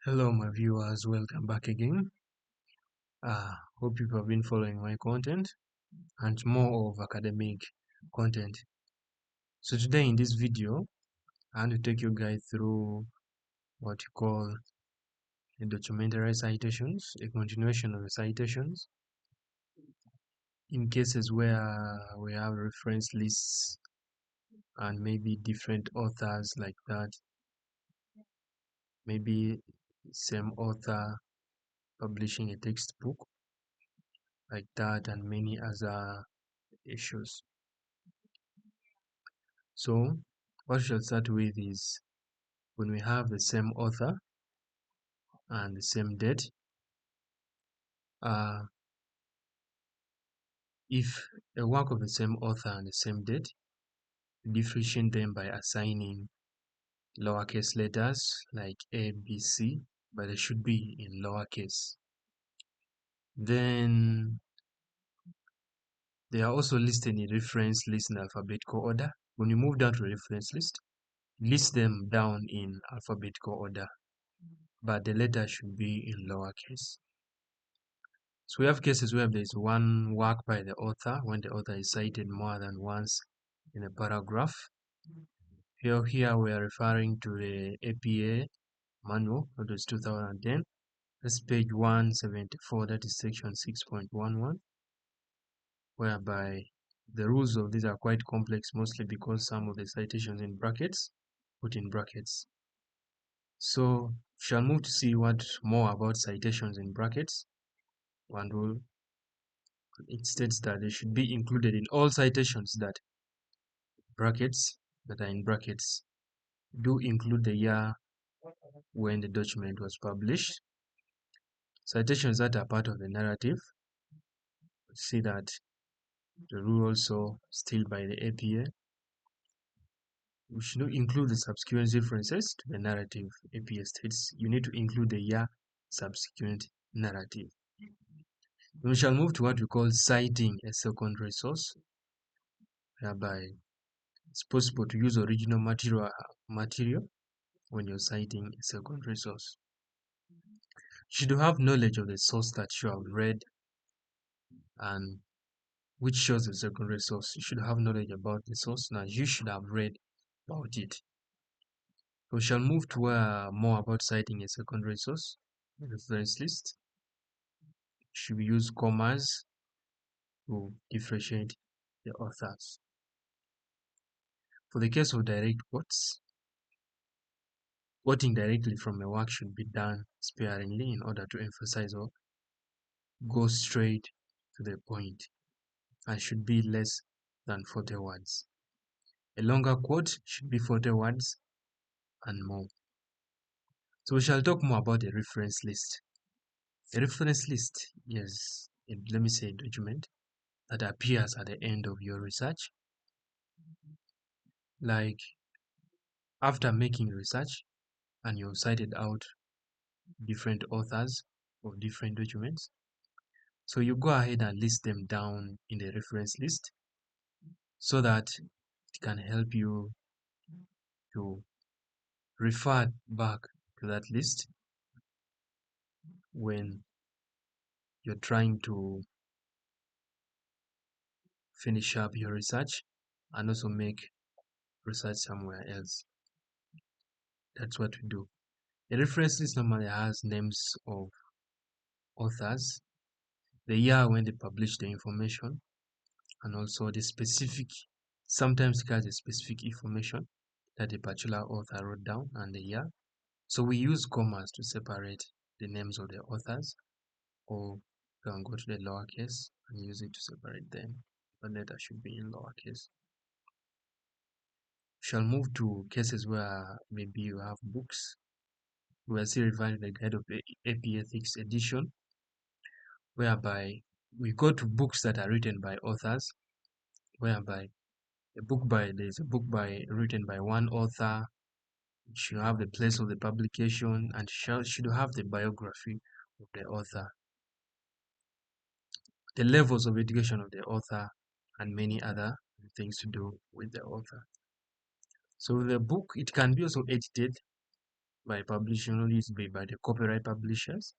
Hello, my viewers. Welcome back again. Hope you have been following my content and more of academic content. So today in this video, I want to take you guys through what you call a documentary citations, a continuation of the citations in cases where we have reference lists and maybe different authors like that, maybe same author publishing a textbook like that, and many other issues. So what we shall start with is when we have the same author and the same date. Uh, if a work of the same author and the same date, differentiate them by assigning lowercase letters like A, B, C, but they should be in lowercase. Then they are also listed in reference list in alphabetical order. When you move down to reference list them down in alphabetical order, but the letter should be in lowercase. So we have cases where there is one work by the author when the author is cited more than once in a paragraph. Here we are referring to the APA manual, that is 2010. That's page 174, that is section 6.11, whereby the rules of these are quite complex, mostly because some of the citations in brackets, put in brackets. So we shall move to see what more about citations in brackets. One rule, it states that they should be included in all citations that are in brackets do include the year when the document was published. Citations that are part of the narrative, see that the rule also still by the APA. We should include the subsequent references to the narrative. APA states you need to include the year subsequent narrative. We shall move to what we call citing a secondary source, whereby it's possible to use original material when you're citing a secondary source. You should have knowledge of the source that you have read and which shows the secondary source. You should have knowledge about the source. Now you should have read about it. We shall move to more about citing a secondary source. Reference list. Should we use commas to differentiate the authors? For the case of direct quotes, quoting directly from a work should be done sparingly in order to emphasize or go straight to the point, and should be less than 40 words. A longer quote should be 40 words and more. So we shall talk more about a reference list. A reference list is, let me say, a document that appears at the end of your research. Like after making research and you've cited out different authors of different documents, so you go ahead and list them down in the reference list so that it can help you to refer back to that list when you're trying to finish up your research and also make research somewhere else. That's what we do. A reference list normally has names of authors, the year when they published the information, and also the specific, sometimes it has a specific information that a particular author wrote down and the year. So we use commas to separate the names of the authors, or you can go to the lowercase and use it to separate them. The letter should be in lowercase. We shall move to cases where maybe you have books. We are still referring to the guide of the AP Ethics edition, whereby we go to books that are written by authors, whereby there's a book by written by one author, should have the place of the publication, and should have the biography of the author, the levels of education of the author, and many other things to do with the author. So the book, it can be also edited by publishing only is by the copyright publishers,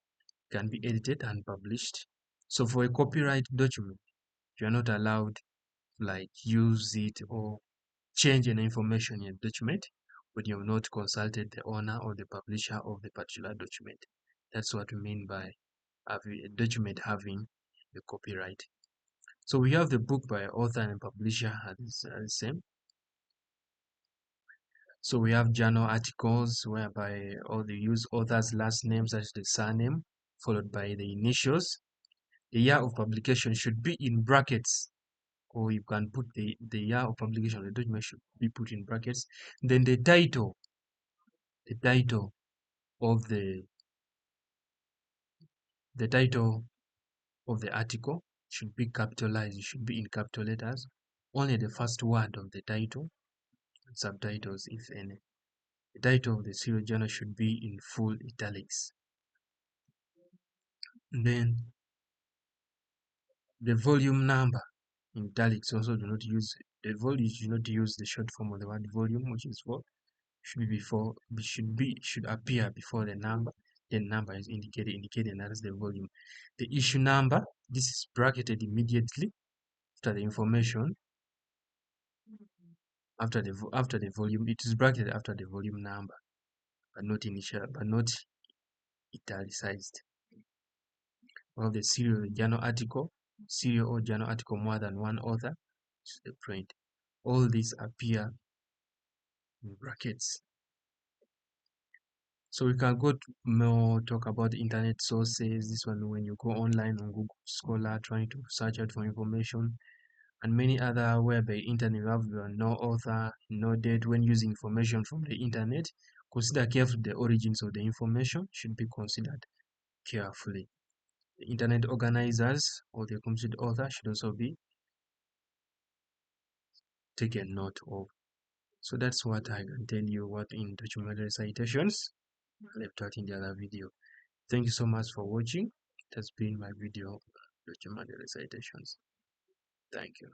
can be edited and published. So for a copyright document, you are not allowed to like use it or change any information in a document when you have not consulted the owner or the publisher of the particular document. That's what we mean by having a document having a copyright. So we have the book by author and publisher as the same. So we have journal articles whereby all the use author's last name such as the surname followed by the initials. The year of publication should be in brackets, or you can put the year of publication of the document should be put in brackets. Then the title of the title of the article should be capitalized, it should be in capital letters. Only the first word of the title, subtitles if any. The title of the serial journal should be in full italics. Then the volume number in italics also do not use the volume, do not use the short form of the word volume, which is what should be before, should appear before the number. Then number is indicating that is the volume. The issue number, this is bracketed immediately after the information, after the volume. It is bracketed after the volume number, but not initial, but not italicized. Well, the serial journal article, serial or journal article more than one author, is the print. All these appear in brackets. So we can go to more talk about internet sources. This one, when you go online on Google Scholar trying to search out for information, and many other whereby internet you have no author, no date. When using information from the internet, consider carefully the origins of the information should be considered carefully. The internet organizers or the complete author should also be taken note of. So that's what I can tell you what in documentary citations. I left out in the other video. Thank you so much for watching. It has been my video documentary citations. Thank you.